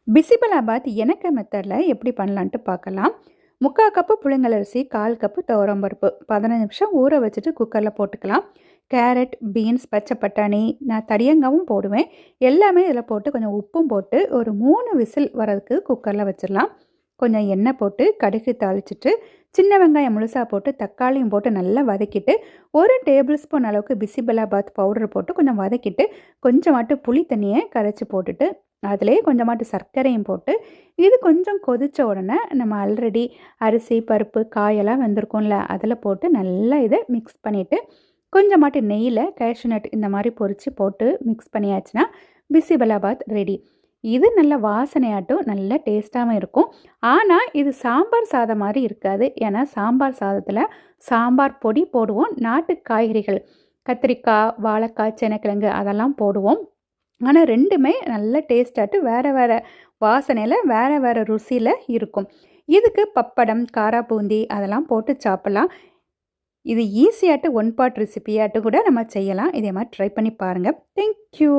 பிசிபலாபாத் எனக்கு மெத்தடில் எப்படி பண்ணலான்ட்டு பார்க்கலாம். 3/4 கப்பு புழுங்கலரிசி, 1/4 கப்பு துவரம்பருப்பு 15 நிமிஷம் ஊற வச்சுட்டு குக்கரில் போட்டுக்கலாம். கேரட், பீன்ஸ், பச்சை பட்டாணி, நான் தடியங்காவும் போடுவேன். எல்லாமே இதில் போட்டு கொஞ்சம் உப்பும் போட்டு ஒரு 3 விசில் வரதுக்கு குக்கரில் வச்சிடலாம். கொஞ்சம் எண்ணெய் போட்டு கடுகு தாளிச்சிட்டு சின்ன வெங்காயம் முழுசாக போட்டு தக்காளியும் போட்டு நல்லா வதக்கிட்டு 1 டேபிள் ஸ்பூன் அளவுக்கு பிசிபலாபாத் பவுடர் போட்டு கொஞ்சம் வதக்கிட்டு கொஞ்சமாட்டு புளி தண்ணியை கரைச்சி போட்டுட்டு அதிலே கொஞ்சமாட்டு சர்க்கரையும் போட்டு இது கொஞ்சம் கொதித்த உடனே நம்ம ஆல்ரெடி அரிசி பருப்பு காயெல்லாம் வெந்திருக்கோம்ல அதில் போட்டு நல்லா இதை மிக்ஸ் பண்ணிவிட்டு கொஞ்சமாட்டு நெய்யில் கேஷ்யூ நட் இந்த மாதிரி பொரித்து போட்டு மிக்ஸ் பண்ணியாச்சுன்னா பிசிபலாபாத் ரெடி. இது நல்ல வாசனையாட்டும் நல்ல டேஸ்ட்டாகவும் இருக்கும். ஆனால் இது சாம்பார் சாதம் மாதிரி இருக்காது. ஏன்னா சாம்பார் சாதத்தில் சாம்பார் பொடி போடுவோம், நாட்டு காய்கறிகள் கத்திரிக்காய், வாழைக்காய், சேனைக்கிழங்கு அதெல்லாம் போடுவோம். ஆனால் ரெண்டுமே நல்ல டேஸ்ட்டாட்டு வேறு வேறு வாசனையில் வேறு வேறு ருசியில் இருக்கும். இதுக்கு பப்படம், காரா பூந்தி அதெல்லாம் போட்டு சாப்பிட்லாம். இது ஈஸியாட்டு ஒன் பாட் ரெசிபியாட்டு கூட நம்ம செய்யலாம். இதே மாதிரி ட்ரை பண்ணி பாருங்கள். தேங்க்யூ.